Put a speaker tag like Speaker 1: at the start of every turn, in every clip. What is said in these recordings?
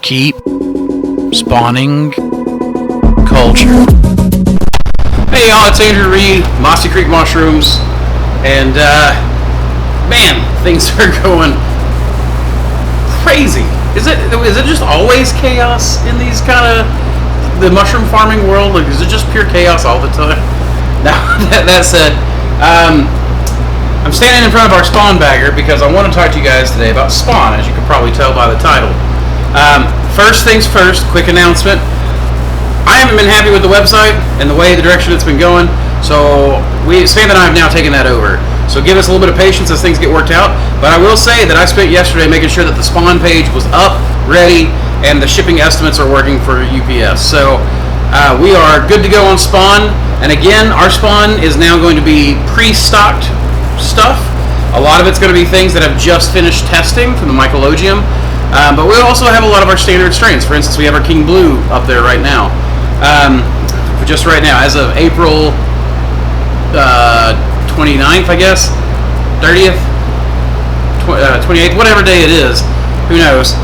Speaker 1: Keep spawning culture.
Speaker 2: Hey y'all, it's Andrew Reed, Mossy Creek Mushrooms, and man, things are going crazy. Is it just always chaos in these kind of the mushroom farming world? Like, is it just pure chaos all the time? Now that said, I'm standing in front of our spawn bagger because I want to talk to you guys today about spawn, as you can probably tell by the title. First things first, quick announcement. I haven't been happy with the website and the direction it's been going, so Sam and I have now taken that over. So give us a little bit of patience as things get worked out. But I will say that I spent yesterday making sure that the spawn page was up, ready, and the shipping estimates are working for UPS. So we are good to go on spawn. And again, our spawn is now going to be pre-stocked stuff. A lot of it's going to be things that have just finished testing from the mycologium. But we also have a lot of our standard strains. For instance, we have our King Blue up there right now. Just right now, as of April 29th, I guess, 30th, 28th, whatever day it is, who knows.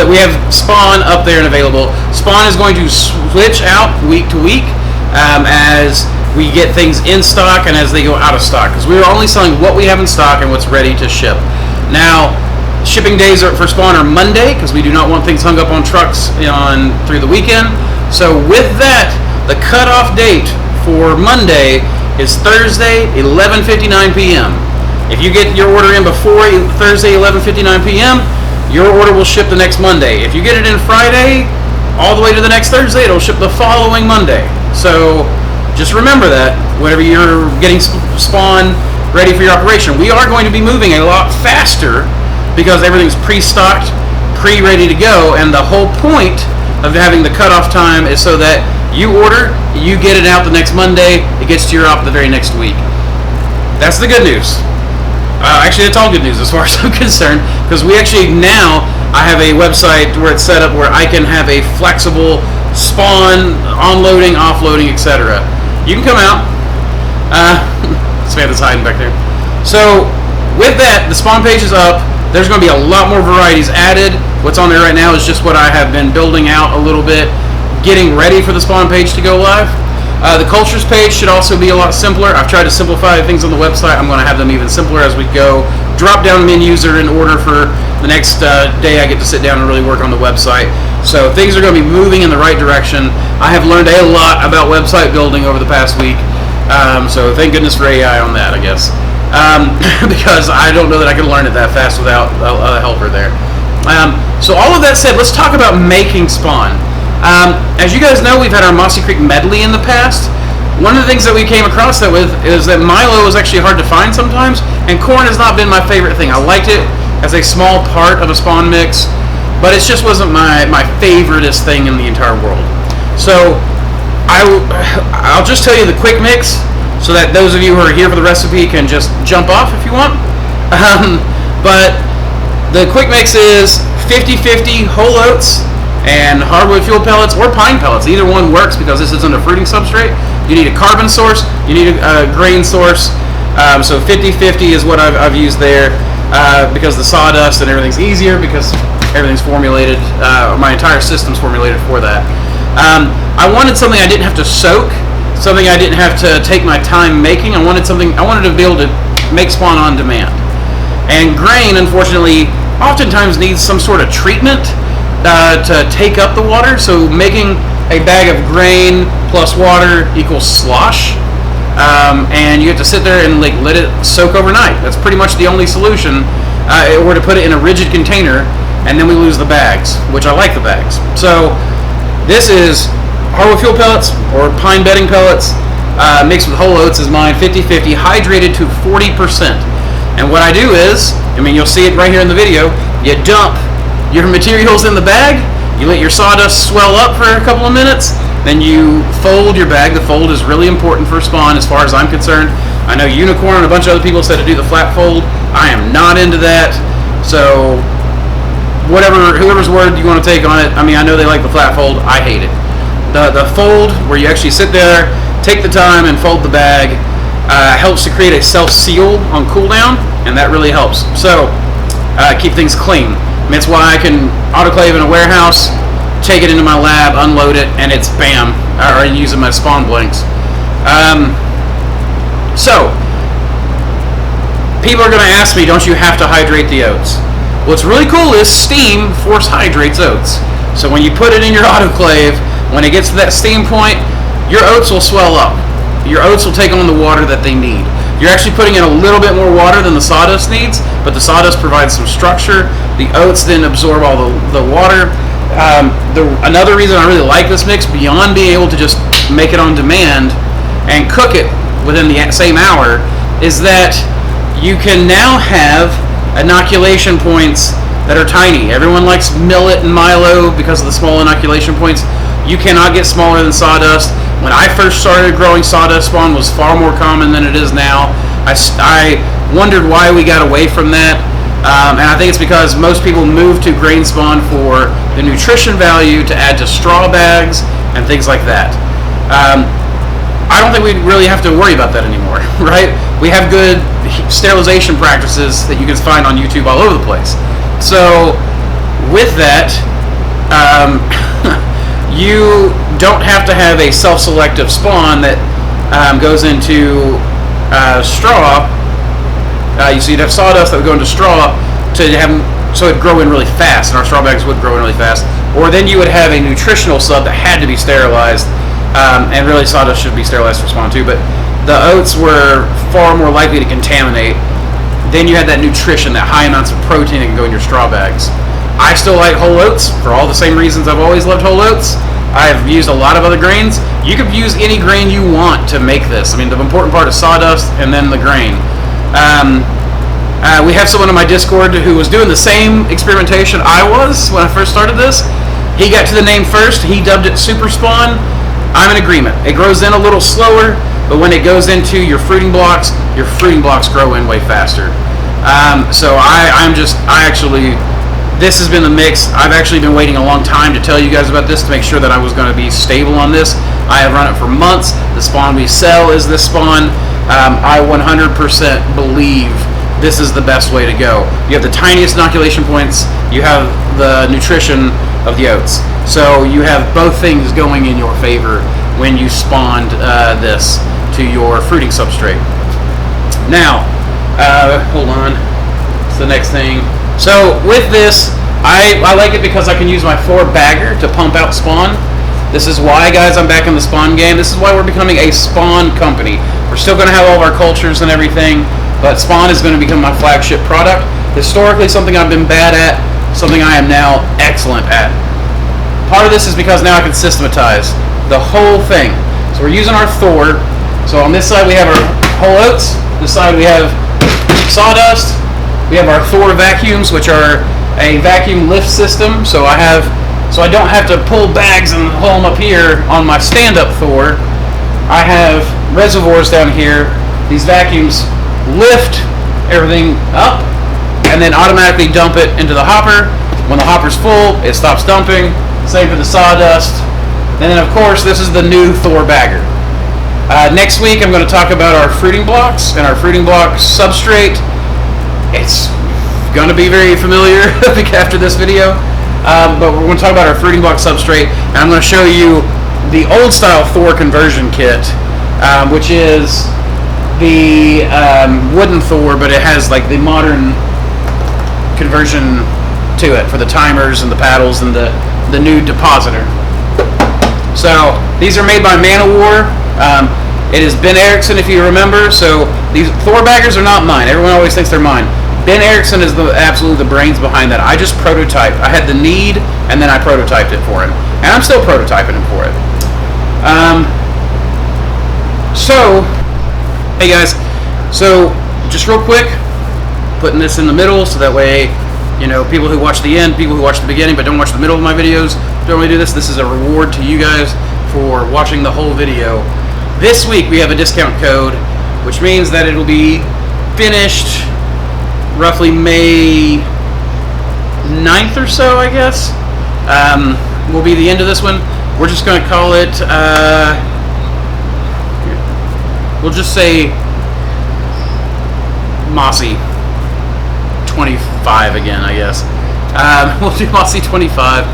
Speaker 2: We have Spawn up there and available. Spawn is going to switch out week to week as we get things in stock and as they go out of stock, because we're only selling what we have in stock and what's ready to ship. Now, shipping days for Spawn are Monday, because we do not want things hung up on trucks through the weekend. So with that, the cutoff date for Monday is Thursday, 11:59 p.m. If you get your order in before Thursday, 11:59 p.m., your order will ship the next Monday. If you get it in Friday, all the way to the next Thursday, it'll ship the following Monday. So just remember that whenever you're getting Spawn ready for your operation. We are going to be moving a lot faster because everything's pre-stocked, pre-ready to go, and the whole point of having the cutoff time is so that you order, you get it out the next Monday, it gets to your op the very next week. That's the good news. Actually, that's all good news as far as I'm concerned, because we actually now, I have a website where it's set up where I can have a flexible spawn, onloading, offloading, etc. You can come out. Samantha's hiding back there. So, with that, the spawn page is up. There's going to be a lot more varieties added. What's on there right now is just what I have been building out a little bit, getting ready for the spawn page to go live. The cultures page should also be a lot simpler. I've tried to simplify things on the website. I'm going to have them even simpler as we go. Drop down menus are in order for the next day I get to sit down and really work on the website. So things are going to be moving in the right direction. I have learned a lot about website building over the past week. So thank goodness for AI on that, I guess. Because I don't know that I can learn it that fast without a helper there. So all of that said, let's talk about making spawn. As you guys know, we've had our Mossy Creek medley in the past. One of the things that we came across that with is that Milo is actually hard to find sometimes, and corn has not been my favorite thing. I liked it as a small part of a spawn mix, but it just wasn't my favoriteest thing in the entire world. So I'll just tell you the quick mix, so that those of you who are here for the recipe can just jump off if you want. But the quick mix is 50-50 whole oats and hardwood fuel pellets or pine pellets. Either one works because this isn't a fruiting substrate. You need a carbon source, you need a grain source. So 50-50 is what I've used there because the sawdust and everything's easier because everything's formulated, my entire system's formulated for that. I wanted something I didn't have to soak, something I didn't have to take my time making. I wanted to be able to make spawn on demand. And grain, unfortunately, oftentimes needs some sort of treatment to take up the water. So making a bag of grain plus water equals slosh, and you have to sit there and let it soak overnight. That's pretty much the only solution, or to put it in a rigid container, and then we lose the bags, which I like the bags. So this is hardwood fuel pellets or pine bedding pellets mixed with whole oats is mine, 50-50, hydrated to 40%. And what I do is, you'll see it right here in the video, you dump your materials in the bag, you let your sawdust swell up for a couple of minutes, then you fold your bag. The fold is really important for spawn as far as I'm concerned. I know Unicorn and a bunch of other people said to do the flat fold. I am not into that. So whoever's word you want to take on it, I know they like the flat fold. I hate it. The fold where you actually sit there, take the time and fold the bag, helps to create a self-seal on cooldown, and that really helps. So keep things clean. And that's why I can autoclave in a warehouse, take it into my lab, unload it, and it's bam. Or using my spawn blanks. So, people are going to ask me, don't you have to hydrate the oats? What's really cool is steam force hydrates oats. So when you put it in your autoclave, when it gets to that steam point, your oats will swell up. Your oats will take on the water that they need. You're actually putting in a little bit more water than the sawdust needs, but the sawdust provides some structure. The oats then absorb all the water. Another reason I really like this mix, beyond being able to just make it on demand and cook it within the same hour, is that you can now have inoculation points that are tiny. Everyone likes millet and milo because of the small inoculation points. You cannot get smaller than sawdust. When I first started growing, sawdust spawn was far more common than it is now. I wondered why we got away from that. And I think it's because most people move to grain spawn for the nutrition value to add to straw bags and things like that. I don't think we really have to worry about that anymore, right? We have good sterilization practices that you can find on YouTube all over the place. So, with that, you don't have to have a self-selective spawn that goes into straw. So you'd have sawdust that would go into straw to have, so it'd grow in really fast, and our straw bags would grow in really fast. Or then you would have a nutritional sub that had to be sterilized, and really sawdust should be sterilized for spawn too, but the oats were far more likely to contaminate. Then you had that nutrition, that high amounts of protein that can go in your straw bags. I still like whole oats for all the same reasons I've always loved whole oats. I've used a lot of other grains. You could use any grain you want to make this. I mean, the important part is sawdust and then the grain. We have someone in my Discord who was doing the same experimentation I was when I first started this. He got to the name first. He dubbed it Super Spawn. I'm in agreement. It grows in a little slower, but when it goes into your fruiting blocks grow in way faster. This has been the mix. I've actually been waiting a long time to tell you guys about this to make sure that I was going to be stable on this. I have run it for months. The spawn we sell is this spawn. I 100% believe this is the best way to go. You have the tiniest inoculation points. You have the nutrition of the oats. So you have both things going in your favor when you spawned this to your fruiting substrate. Now, hold on. What's the next thing? So with this, I like it because I can use my 4-bagger to pump out spawn. This is why, guys, I'm back in the spawn game. This is why we're becoming a spawn company. We're still going to have all of our cultures and everything, but spawn is going to become my flagship product. Historically, something I've been bad at, something I am now excellent at. Part of this is because now I can systematize the whole thing. So we're using our Thor. So on this side we have our whole oats. This side we have sawdust. We have our Thor vacuums, which are a vacuum lift system. So I don't have to pull bags and haul them up here on my stand-up Thor. I have reservoirs down here. These vacuums lift everything up and then automatically dump it into the hopper. When the hopper's full, it stops dumping. Same for the sawdust. And then, of course, this is the new Thor bagger. Next week, I'm going to talk about our fruiting blocks and our fruiting block substrate. It's going to be very familiar after this video, but we're going to talk about our fruiting block substrate, and I'm going to show you the old style Thor conversion kit, which is the wooden Thor, but it has like the modern conversion to it for the timers and the paddles and the new depositor. So these are made by Man of War. It is Ben Erickson, if you remember. So these Thor baggers are not mine. Everyone always thinks they're mine. Ben Erickson is absolutely the brains behind that. I just prototyped. I had the need, and then I prototyped it for him. And I'm still prototyping him for it. Hey guys. So, just real quick, putting this in the middle so that way, you know, people who watch the end, people who watch the beginning but don't watch the middle of my videos, don't really do this. This is a reward to you guys for watching the whole video. This week we have a discount code, which means that it'll be finished roughly May 9th or so, I guess. Will be the end of this one. We're just going to call it, we'll just say Mossy 20 5 again, I guess. We'll do Mossy 25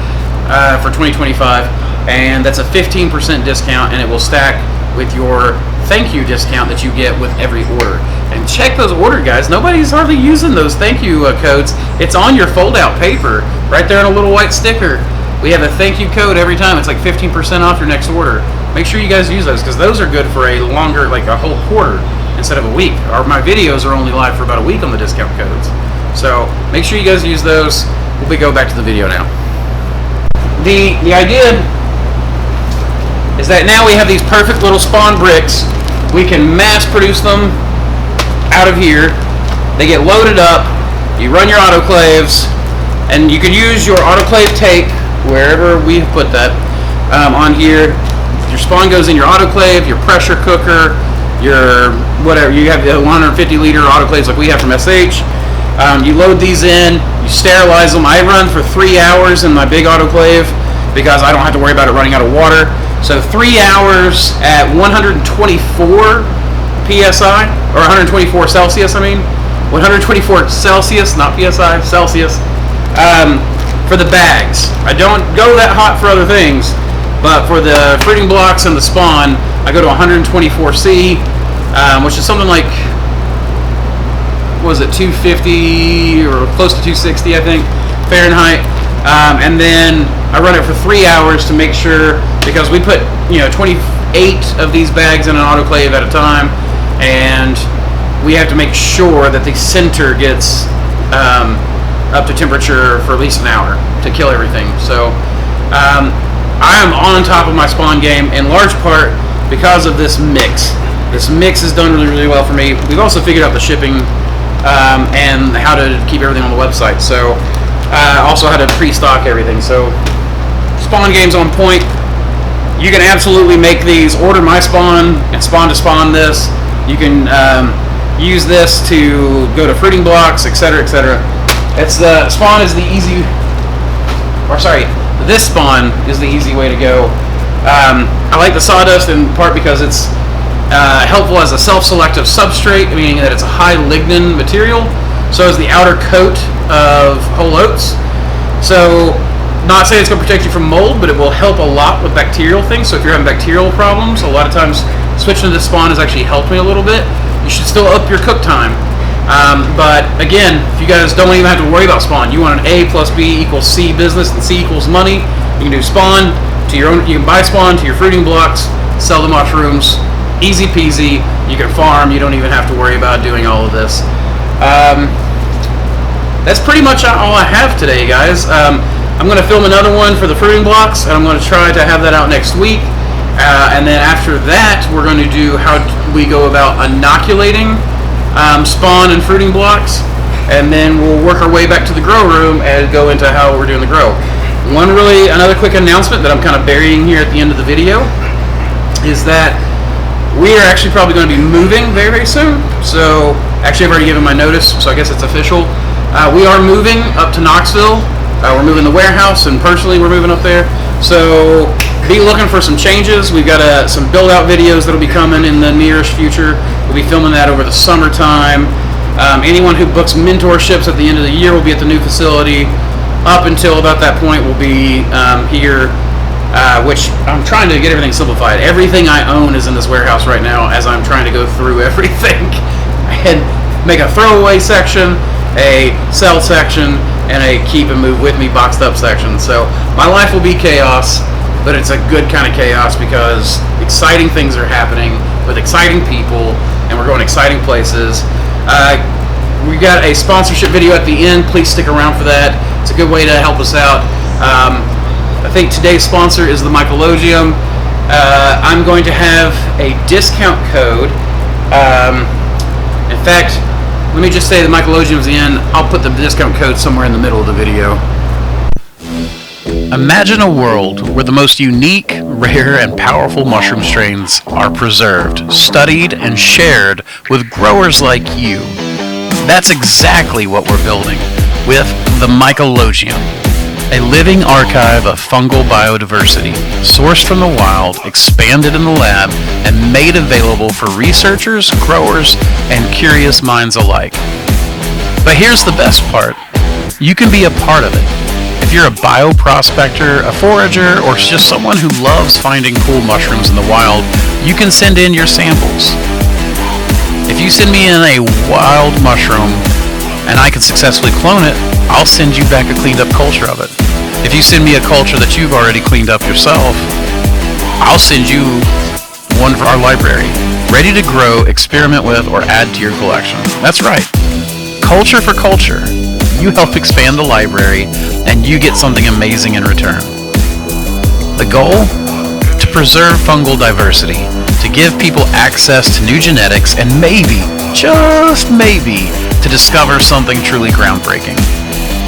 Speaker 2: for 2025, and that's a 15% discount, and it will stack with your thank you discount that you get with every order. And check those order guides. Nobody's hardly using those thank you codes. It's on your fold-out paper, right there in a little white sticker. We have a thank you code every time. It's like 15% off your next order. Make sure you guys use those, because those are good for a longer, like a whole quarter instead of a week. My videos are only live for about a week on the discount codes. So make sure you guys use those. We'll go back to the video now. The idea is that now we have these perfect little spawn bricks. We can mass produce them out of here. They get loaded up. You run your autoclaves, and you can use your autoclave tape wherever we put that on here. Your spawn goes in your autoclave, your pressure cooker, your whatever. You have the 150 liter autoclaves like we have from SH. You load these in, you sterilize them. I run for 3 hours in my big autoclave because I don't have to worry about it running out of water. So 3 hours at 124 PSI, or 124 Celsius, I mean. 124 Celsius, not PSI, Celsius, for the bags. I don't go that hot for other things, but for the fruiting blocks and the spawn, I go to 124 C, which is something like, what was it, 250 or close to 260, I think, Fahrenheit. And then I run it for 3 hours to make sure, because we put 28 of these bags in an autoclave at a time, and we have to make sure that the center gets up to temperature for at least an hour to kill everything. So I am on top of my spawn game in large part because of this mix. This mix has done really, really well for me. We've also figured out the shipping and how to keep everything on the website. So also how to pre-stock everything. So spawn game's on point. You can absolutely make these, order my spawn and spawn to spawn this. You can use this to go to fruiting blocks, etc., etc. It's the spawn is the easy, or sorry, this spawn is the easy way to go. I like the sawdust in part because it's helpful as a self-selective substrate, meaning that it's a high lignin material. So is the outer coat of whole oats. So, not saying it's going to protect you from mold, but it will help a lot with bacterial things. So if you're having bacterial problems, a lot of times switching to this spawn has actually helped me a little bit. You should still up your cook time. But again, if you guys don't even have to worry about spawn, you want an A plus B equals C business and C equals money, you can do spawn to your own, you can buy spawn to your fruiting blocks, sell the mushrooms, easy peasy, you can farm, you don't even have to worry about doing all of this. That's pretty much all I have today, guys. I'm going to film another one for the fruiting blocks, and I'm going to try to have that out next week. And then after that, we're going to do how we go about inoculating spawn and fruiting blocks, and then we'll work our way back to the grow room and go into how we're doing the grow. Another quick announcement that I'm kind of burying here at the end of the video is that we are actually probably going to be moving very, very soon. So, actually I've already given my notice, so I guess it's official. We are moving up to Knoxville. We're moving the warehouse, and personally we're moving up there. So be looking for some changes. We've got some build-out videos that will be coming in the nearest future. We'll be filming that over the summertime. Anyone who books mentorships at the end of the year will be at the new facility. Up until about that point, we'll be here, which I'm trying to get everything simplified. Everything I own is in this warehouse right now as I'm trying to go through everything. And make a throwaway section, a sell section, and a keep and move with me boxed up section. So my life will be chaos, but it's a good kind of chaos because exciting things are happening with exciting people, and we're going exciting places. We got a sponsorship video at the end. Please stick around for that. It's a good way to help us out. I think today's sponsor is the Mycologium. I'm going to have a discount code. In fact, let me just say the Mechanized in. I'll put the discount code somewhere in the middle of the video.
Speaker 1: Imagine a world where the most unique, rare, and powerful mushroom strains are preserved, studied, and shared with growers like you. That's exactly what we're building with the Mycologium, a living archive of fungal biodiversity, sourced from the wild, expanded in the lab, and made available for researchers, growers, and curious minds alike. But here's the best part. You can be a part of it. If you're a bioprospector, a forager, or just someone who loves finding cool mushrooms in the wild, you can send in your samples. If you send me in a wild mushroom and I can successfully clone it, I'll send you back a cleaned up culture of it. If you send me a culture that you've already cleaned up yourself, I'll send you one for our library, ready to grow, experiment with, or add to your collection. That's right. Culture for culture. You help expand the library, and you get something amazing in return. The goal? To preserve fungal diversity, to give people access to new genetics, and maybe, just maybe, to discover something truly groundbreaking.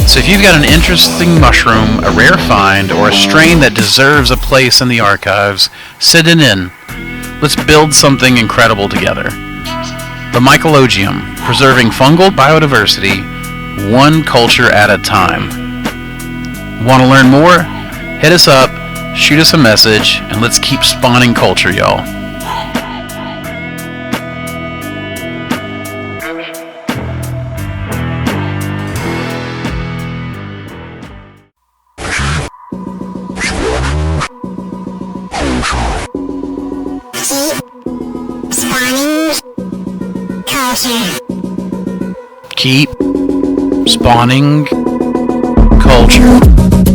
Speaker 1: So if you've got an interesting mushroom, a rare find, or a strain that deserves a place in the archives, send it in. Let's build something incredible together. The mycologium, preserving fungal biodiversity, one culture at a time. Want to learn more? Hit us up, shoot us a message, and let's keep spawning culture, y'all. Keep spawning culture.